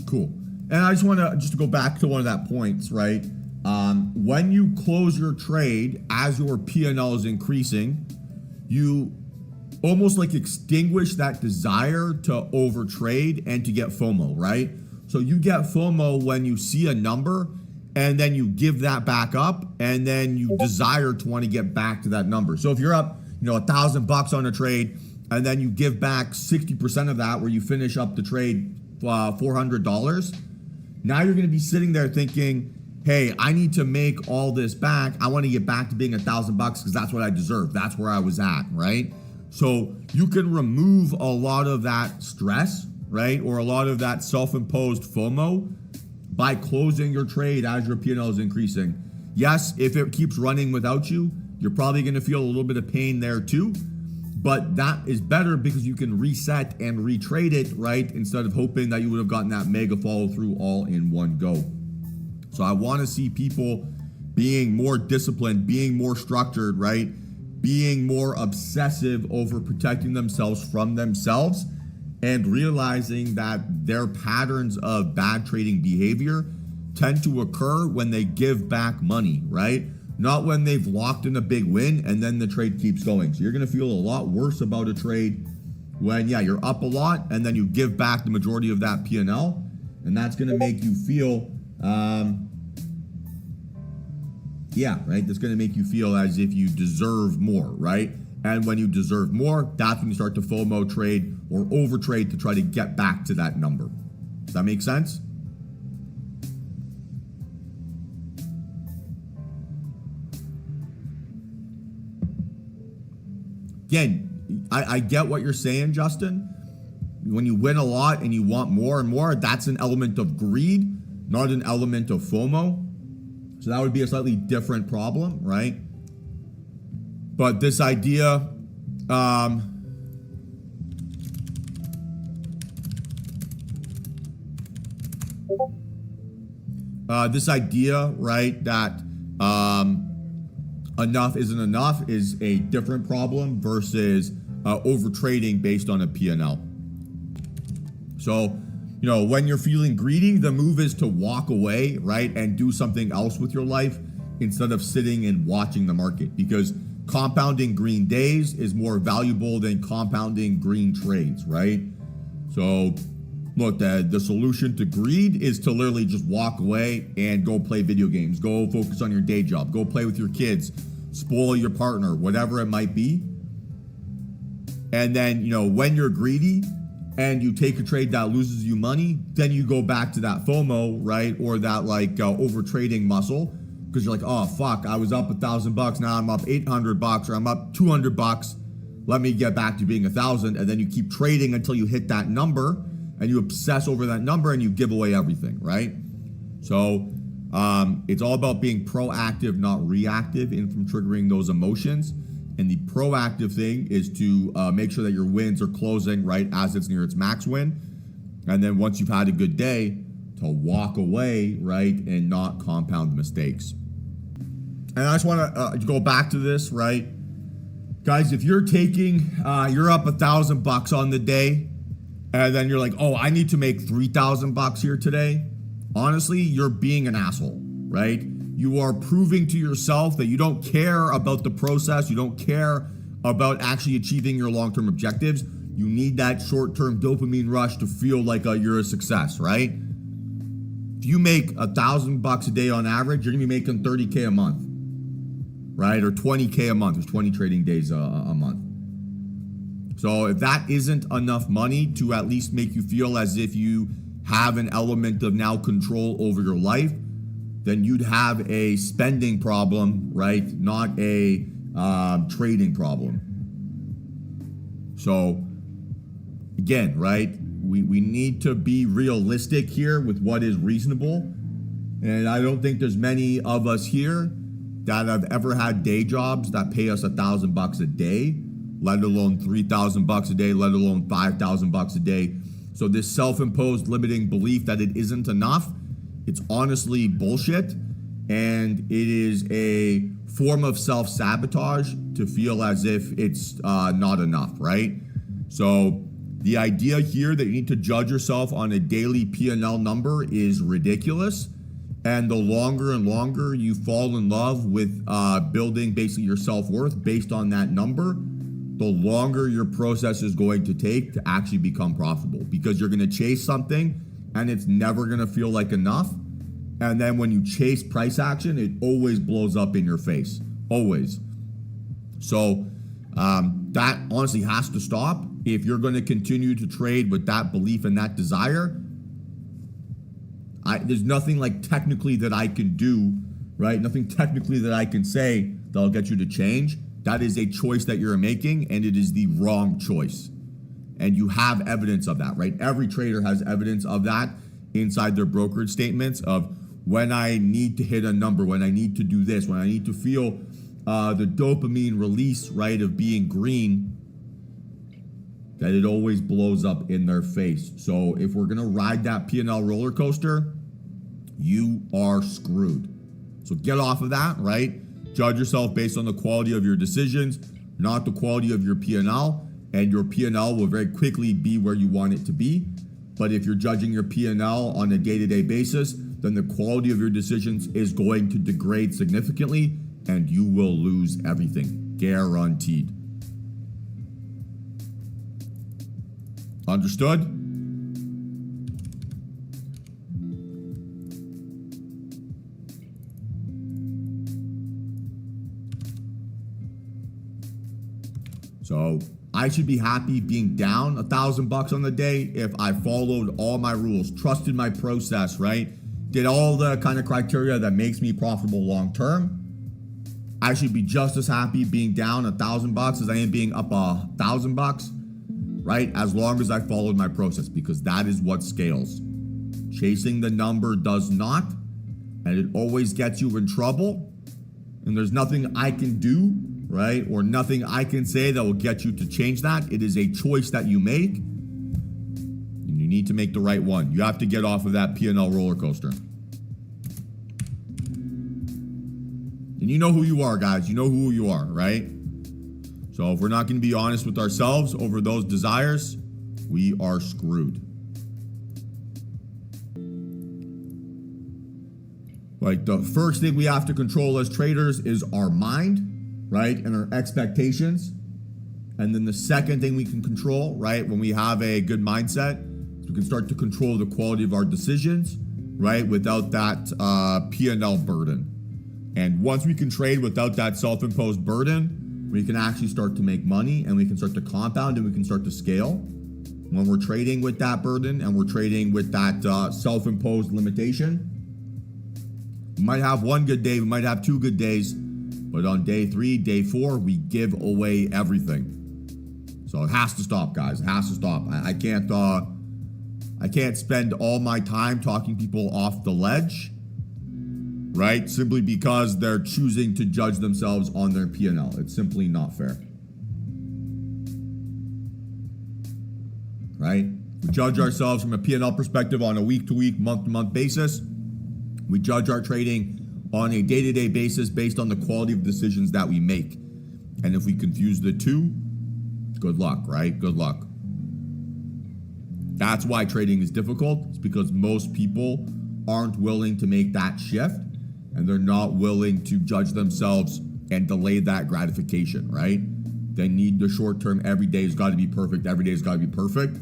Cool. And I just want to go back to one of that points, right? When you close your trade as your PNL is increasing, you almost like extinguish that desire to overtrade and to get FOMO, right? So you get FOMO when you see a number and then you give that back up and then you desire to want to get back to that number. So if you're up, $1,000 on a trade and then you give back 60% of that where you finish up the trade $400, now you're going to be sitting there thinking, hey, I need to make all this back. I want to get back to being $1,000 because that's what I deserve. That's where I was at, right? So you can remove a lot of that stress, right? Or a lot of that self-imposed FOMO by closing your trade as your P&L is increasing. Yes, if it keeps running without you, you're probably going to feel a little bit of pain there too. But that is better because you can reset and retrade it, right? Instead of hoping that you would have gotten that mega follow through all in one go. So I want to see people being more disciplined, being more structured, right? Being more obsessive over protecting themselves from themselves and realizing that their patterns of bad trading behavior tend to occur when they give back money, right? Not when they've locked in a big win and then the trade keeps going. So you're going to feel a lot worse about a trade when, you're up a lot and then you give back the majority of that P&L, and that's going to make you feel, right? That's going to make you feel as if you deserve more, right? And when you deserve more, that's when you start to FOMO trade or overtrade to try to get back to that number. Does that make sense? Again, I get what you're saying, Justin. When you win a lot and you want more and more, that's an element of greed, not an element of FOMO. So that would be a slightly different problem, right? But this idea, right, that enough isn't enough is a different problem versus over trading based on a P&L. So, when you're feeling greedy, the move is to walk away, right, and do something else with your life instead of sitting and watching the market, because compounding green days is more valuable than compounding green trades, right? So look, the solution to greed is to literally just walk away and go play video games, go focus on your day job, go play with your kids, spoil your partner, whatever it might be. And then, when you're greedy and you take a trade that loses you money, then you go back to that FOMO, right? Or that over trading muscle, because you're like, oh fuck, I was up $1,000, now I'm up $800 or I'm up $200. Let me get back to being 1,000, and then you keep trading until you hit that number, and you obsess over that number, and you give away everything, right? So it's all about being proactive, not reactive, in from triggering those emotions. And the proactive thing is to make sure that your wins are closing right as it's near its max win, and then once you've had a good day, to walk away, right, and not compound mistakes. And I just want to go back to this, right? Guys, if you're taking, you're up $1,000 on the day, and then you're like, oh, I need to make $3,000 here today. Honestly, you're being an asshole, right? You are proving to yourself that you don't care about the process. You don't care about actually achieving your long-term objectives. You need that short-term dopamine rush to feel like you're a success, right? If you make $1,000 a day on average, you're gonna be making $30K a month, right? Or $20K a month. There's 20 trading days a month. So if that isn't enough money to at least make you feel as if you have an element of now control over your life, then you'd have a spending problem, right? Not a trading problem. So again, right? We need to be realistic here with what is reasonable. And I don't think there's many of us here that have ever had day jobs that pay us $1,000 a day, let alone $3,000 a day, let alone $5,000 a day. So this self-imposed limiting belief that it isn't enough, it's honestly bullshit. And it is a form of self-sabotage to feel as if it's not enough, right? So The idea here that you need to judge yourself on a daily P&L number is ridiculous. And the longer and longer you fall in love with building basically your self-worth based on that number, the longer your process is going to take to actually become profitable, because you're going to chase something and it's never going to feel like enough. And then when you chase price action, it always blows up in your face, always. So that honestly has to stop. If you're going to continue to trade with that belief and that desire, there's nothing like technically that I can do, right? Nothing technically that I can say that'll get you to change. That is a choice that you're making, and it is the wrong choice. And you have evidence of that, right? Every trader has evidence of that inside their brokerage statements of when I need to hit a number, when I need to do this, when I need to feel the dopamine release, right, of being green, that it always blows up in their face. So if we're gonna ride that P&L roller coaster, you are screwed. So get off of that, right? Judge yourself based on the quality of your decisions, not the quality of your P&L, and your P&L will very quickly be where you want it to be. But if you're judging your P&L on a day-to-day basis, then the quality of your decisions is going to degrade significantly, and you will lose everything, guaranteed. Understood? So I should be happy being down $1,000 on the day if I followed all my rules, trusted my process, right? Did all the kind of criteria that makes me profitable long term. I should be just as happy being down $1,000 as I am being up $1,000, right? As long as I followed my process, because that is what scales. Chasing the number does not, and it always gets you in trouble. And there's nothing I can do, right? Or nothing I can say that will get you to change that. It is a choice that you make, and you need to make the right one. You have to get off of that P&L roller coaster. And you know who you are, guys. You know who you are, right? So if we're not going to be honest with ourselves over those desires, we are screwed. Like, the first thing we have to control as traders is our mind, right? And our expectations. And then the second thing we can control, right, when we have a good mindset, is we can start to control the quality of our decisions, right, without that P&L burden. And once we can trade without that self-imposed burden, we can actually start to make money, and we can start to compound, and we can start to scale. When we're trading with that burden and we're trading with that self-imposed limitation, we might have one good day, we might have two good days, but on day 3, day 4, we give away everything. So it has to stop, guys. It has to stop. I can't spend all my time talking people off the ledge, right? Simply because they're choosing to judge themselves on their P&L. It's simply not fair. Right? We judge ourselves from a P&L perspective on a week-to-week, month-to-month basis. We judge our trading on a day-to-day basis based on the quality of decisions that we make. And if we confuse the two, good luck, right? Good luck. That's why trading is difficult. It's because most people aren't willing to make that shift, and they're not willing to judge themselves and delay that gratification, right? They need the short term. Every day's got to be perfect. Every day's got to be perfect.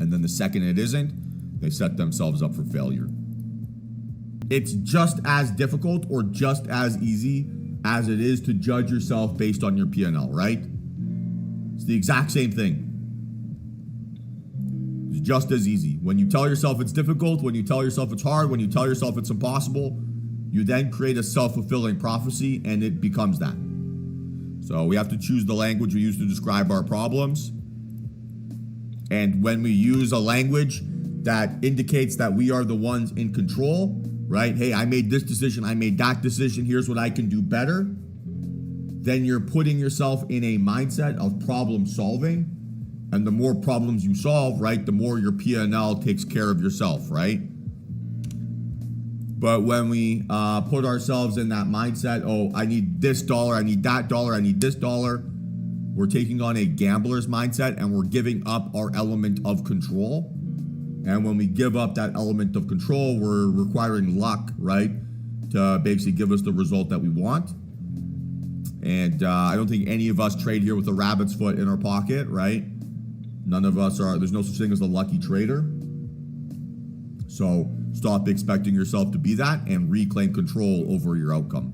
And then the second it isn't, they set themselves up for failure. It's just as difficult or just as easy as it is to judge yourself based on your P&L, right? It's the exact same thing. It's just as easy. When you tell yourself it's difficult, when you tell yourself it's hard, when you tell yourself it's impossible, you then create a self-fulfilling prophecy, and it becomes that. So we have to choose the language we use to describe our problems. And when we use a language that indicates that we are the ones in control, right? Hey, I made this decision, I made that decision, here's what I can do better. Then you're putting yourself in a mindset of problem solving. And the more problems you solve, right, the more your P&L takes care of yourself, right? But when we put ourselves in that mindset, oh, I need this dollar, I need that dollar, I need this dollar, we're taking on a gambler's mindset and we're giving up our element of control. And when we give up that element of control, we're requiring luck, right, to basically give us the result that we want. And I don't think any of us trade here with a rabbit's foot in our pocket, right? None of us are. There's no such thing as a lucky trader. So stop expecting yourself to be that and reclaim control over your outcome.